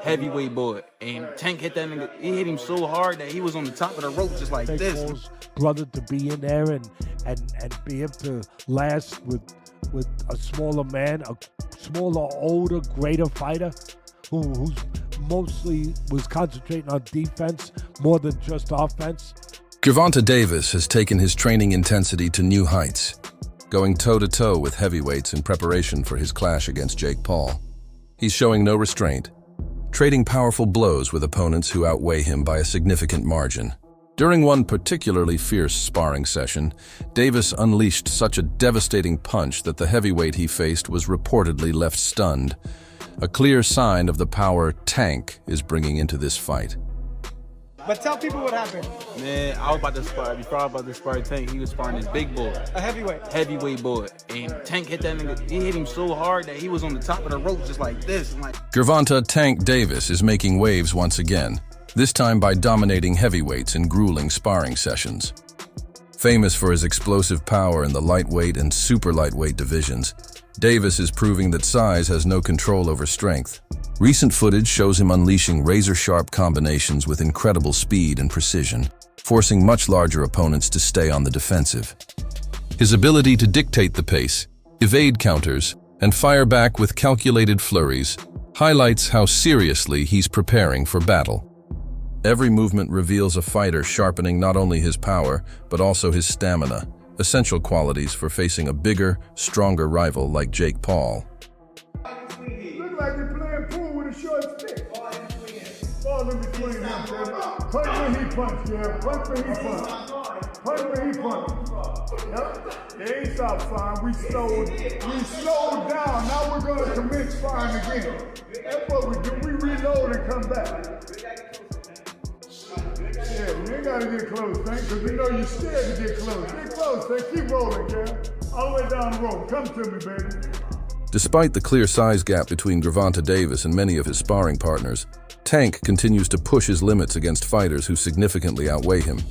Heavyweight boy, and Tank hit that nigga. He hit him so hard that he was on the top of the rope just like this. Paul's brother to be in there and be able to last with a smaller man, a smaller, older, greater fighter who's mostly was concentrating on defense more than just offense. Gervonta Davis has taken his training intensity to new heights, going toe-to-toe with heavyweights in preparation for his clash against Jake Paul. He's showing no restraint, trading powerful blows with opponents who outweigh him by a significant margin. During one particularly fierce sparring session, Davis unleashed such a devastating punch that the heavyweight he faced was reportedly left stunned, a clear sign of the power Tank is bringing into this fight. But tell people what happened. Man, I was about to spar. Before I was about to spar Tank, he was sparring this big boy. A heavyweight. Heavyweight boy. And Tank hit that nigga. He hit him so hard that he was on the top of the rope just like this. Gervonta Tank Davis is making waves once again, this time by dominating heavyweights in grueling sparring sessions. Famous for his explosive power in the lightweight and super lightweight divisions, Davis is proving that size has no control over strength. Recent footage shows him unleashing razor-sharp combinations with incredible speed and precision, forcing much larger opponents to stay on the defensive. His ability to dictate the pace, evade counters, and fire back with calculated flurries highlights how seriously he's preparing for battle. Every movement reveals a fighter sharpening not only his power, but also his stamina, essential qualities for facing a bigger, stronger rival like Jake Paul. Look like you're playing pool with a short stick. Ball in between them, Punch when he punch, yeah. Punch when he punch. Punch when he punch. Yep. They ain't stopped firing. We slowed down. Now we're gonna commence firing again. That's what we do. We reload and come back. Yeah, you ain't gotta get close, Tank, because we know you're scared to get close. Get close, Tank. Keep rolling, girl. All the way down the road. Come to me, baby. Despite the clear size gap between Gervonta Davis and many of his sparring partners, Tank continues to push his limits against fighters who significantly outweigh him.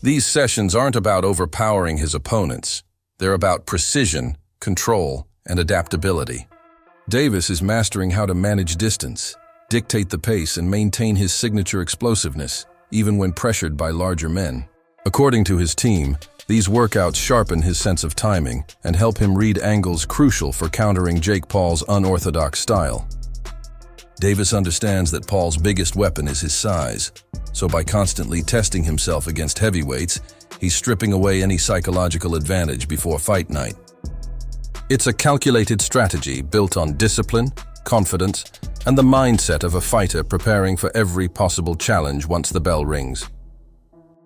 These sessions aren't about overpowering his opponents. They're about precision, control, and adaptability. Davis is mastering how to manage distance, dictate the pace, and maintain his signature explosiveness, even when pressured by larger men. According to his team, these workouts sharpen his sense of timing and help him read angles crucial for countering Jake Paul's unorthodox style. Davis understands that Paul's biggest weapon is his size, so by constantly testing himself against heavyweights, he's stripping away any psychological advantage before fight night. It's a calculated strategy built on discipline, confidence, and the mindset of a fighter preparing for every possible challenge once the bell rings.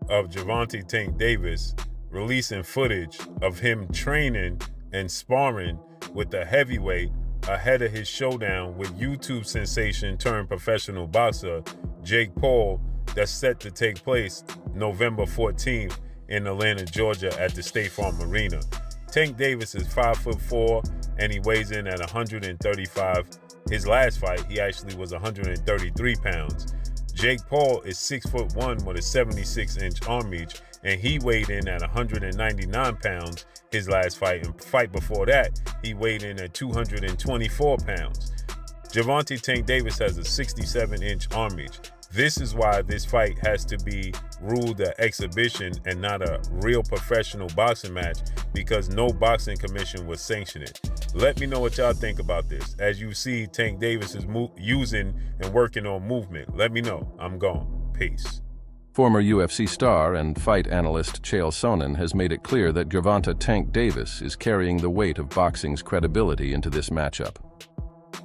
Of Gervonta Tank Davis releasing footage of him training and sparring with the heavyweight ahead of his showdown with YouTube sensation turned professional boxer Jake Paul that's set to take place November 14th in Atlanta, Georgia at the State Farm Arena. Tank Davis is 5'4" and he weighs in at 135. His last fight, he actually was 133 pounds. Jake Paul is 6'1" with a 76-inch arm reach, and he weighed in at 199 pounds his last fight. And fight before that, he weighed in at 224 pounds. Gervonta Tank Davis has a 67-inch arm reach. This is why this fight has to be ruled an exhibition and not a real professional boxing match, because no boxing commission would sanction it. Let me know what y'all think about this. As you see, Tank Davis is using and working on movement. Let me know. I'm gone. Peace. Former UFC star and fight analyst Chael Sonnen has made it clear that Gervonta Tank Davis is carrying the weight of boxing's credibility into this matchup.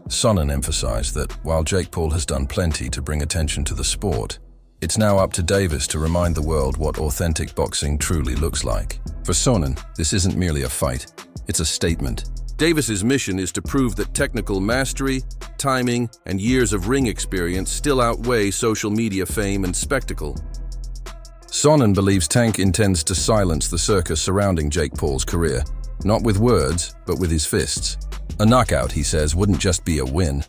Sonnen emphasized that while Jake Paul has done plenty to bring attention to the sport, it's now up to Davis to remind the world what authentic boxing truly looks like. For Sonnen, this isn't merely a fight, it's a statement. Davis's mission is to prove that technical mastery, timing, and years of ring experience still outweigh social media fame and spectacle. Sonnen believes Tank intends to silence the circus surrounding Jake Paul's career, not with words, but with his fists. A knockout, he says, wouldn't just be a win.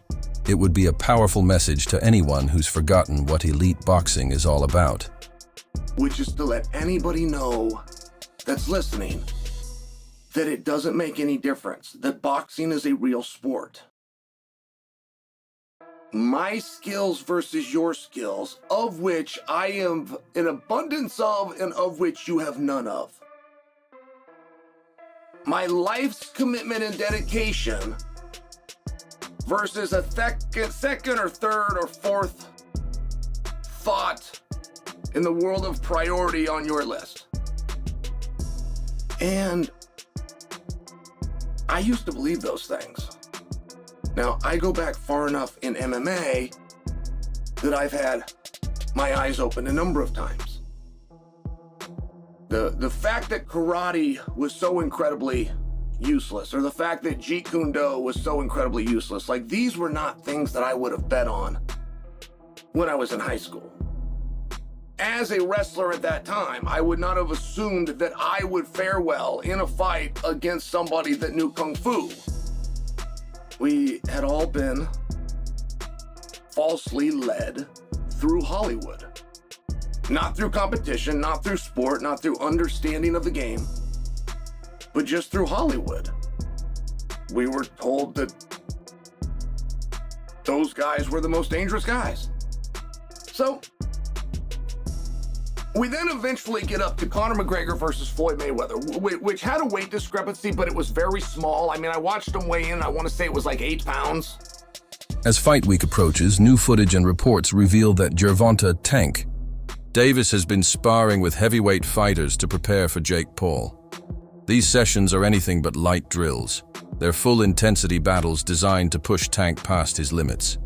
It would be a powerful message to anyone who's forgotten what elite boxing is all about. Which is to let anybody know that's listening that it doesn't make any difference, that boxing is a real sport. My skills versus your skills, of which I have an abundance of and of which you have none of. My life's commitment and dedication versus a second or third or fourth thought in the world of priority on your list. And I used to believe those things. Now, I go back far enough in MMA that I've had my eyes open a number of times. The fact that karate was so incredibly useless, or the fact that Jeet Kune Do was so incredibly useless, like these were not things that I would have bet on when I was in high school. As a wrestler at that time, I would not have assumed that I would fare well in a fight against somebody that knew Kung Fu. We had all been falsely led through Hollywood. Not through competition, not through sport, not through understanding of the game, but just through Hollywood. We were told that those guys were the most dangerous guys. So, we then eventually get up to Conor McGregor versus Floyd Mayweather, which had a weight discrepancy, but it was very small. I mean, I watched him weigh in, I want to say it was like 8 pounds. As fight week approaches, new footage and reports reveal that Gervonta Tank Davis has been sparring with heavyweight fighters to prepare for Jake Paul. These sessions are anything but light drills. They're full-intensity battles designed to push Tank past his limits.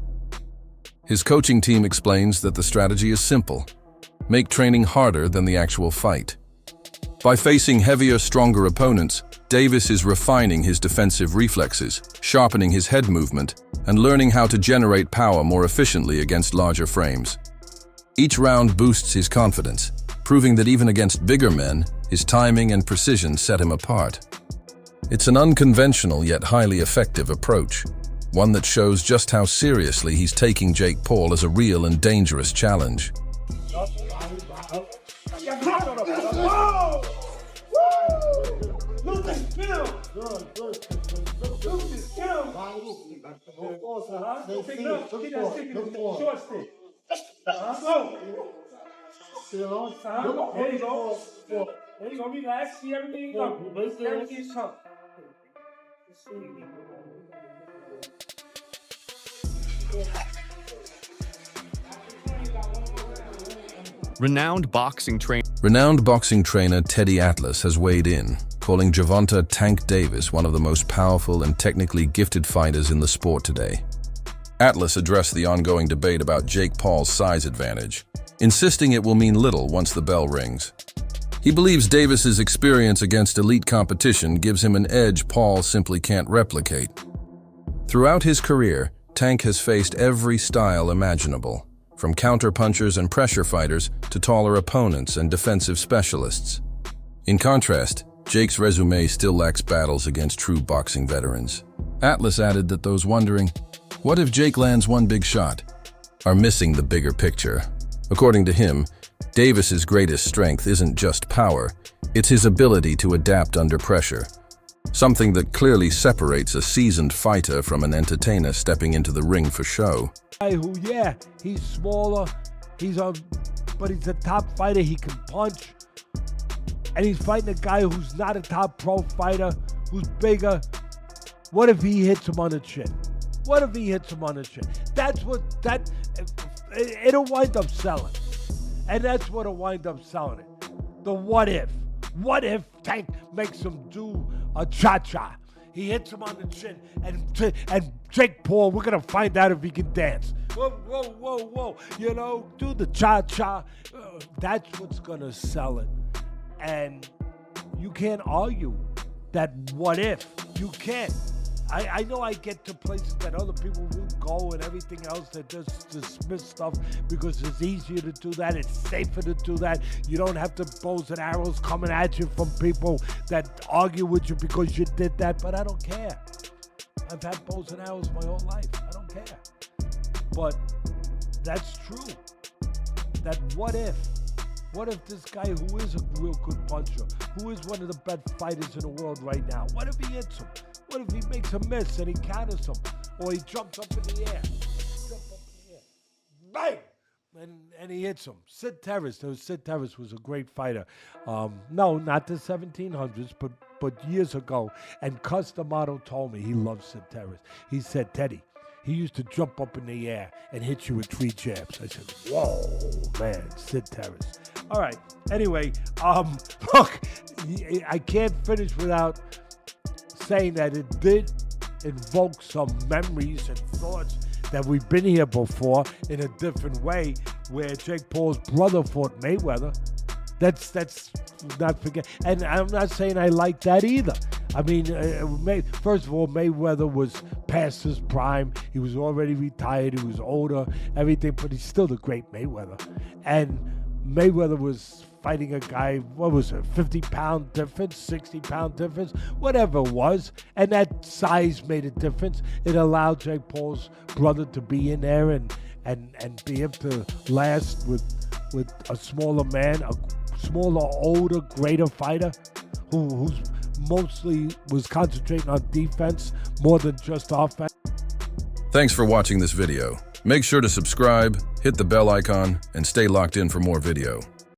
His coaching team explains that the strategy is simple: make training harder than the actual fight. By facing heavier, stronger opponents, Davis is refining his defensive reflexes, sharpening his head movement, and learning how to generate power more efficiently against larger frames. Each round boosts his confidence, proving that even against bigger men, his timing and precision set him apart. It's an unconventional yet highly effective approach, one that shows just how seriously he's taking Jake Paul as a real and dangerous challenge. There you go. There you go. Relax. See everything come. Everything's come. Renowned boxing trainer Teddy Atlas has weighed in, calling Gervonta Tank Davis one of the most powerful and technically gifted fighters in the sport today. Atlas addressed the ongoing debate about Jake Paul's size advantage, insisting it will mean little once the bell rings. He believes Davis's experience against elite competition gives him an edge Paul simply can't replicate. Throughout his career, Tank has faced every style imaginable, from counter-punchers and pressure fighters to taller opponents and defensive specialists. In contrast, Jake's resume still lacks battles against true boxing veterans. Atlas added that those wondering, "What if Jake lands one big shot?" are missing the bigger picture. According to him, Davis's greatest strength isn't just power, it's his ability to adapt under pressure, something that clearly separates a seasoned fighter from an entertainer stepping into the ring for show. Who, yeah, he's smaller, but he's a top fighter, he can punch, and he's fighting a guy who's not a top pro fighter, who's bigger. What if he hits him on the chin? What if he hits him on the chin? It'll wind up selling. And that's what'll wind up selling it. The what if. What if Tank makes him do a cha-cha? He hits him on the chin, and Jake Paul, we're gonna find out if he can dance. Whoa, whoa, whoa, whoa. You know, do the cha-cha. That's what's gonna sell it. And you can't argue that what if. You can't. I know I get to places that other people will go and everything else that just dismiss stuff because it's easier to do that, it's safer to do that. You don't have to bows and arrows coming at you from people that argue with you because you did that, but I don't care. I've had bows and arrows my whole life. I don't care. But that's true. That what if What if this guy who is a real good puncher, who is one of the best fighters in the world right now, what if he hits him? What if he makes a miss and he counters him? Or he jumps up in the air. Bang! And he hits him. Sid Terrace was a great fighter. No, not the 1700s, but years ago. And Cus D'Amato told me he loved Sid Terrace. He said, Teddy, he used to jump up in the air and hit you with 3 jabs. I said, whoa, man, Sid Terrace. All right, anyway, look, I can't finish without saying that it did invoke some memories and thoughts that we've been here before in a different way, where Jake Paul's brother fought Mayweather. That's not forget. And I'm not saying I like that either. I mean, first of all, Mayweather was past his prime. He was already retired. He was older, everything, but he's still the great Mayweather. And Mayweather was fighting a guy, what was it, 50-pound difference, 60-pound difference, whatever it was. And that size made a difference. It allowed Jake Paul's brother to be in there and be able to last with a smaller man, a smaller, older, greater fighter who's mostly was concentrating on defense more than just offense. Thanks for watching this video. Make sure to subscribe, hit the bell icon, and stay locked in for more video.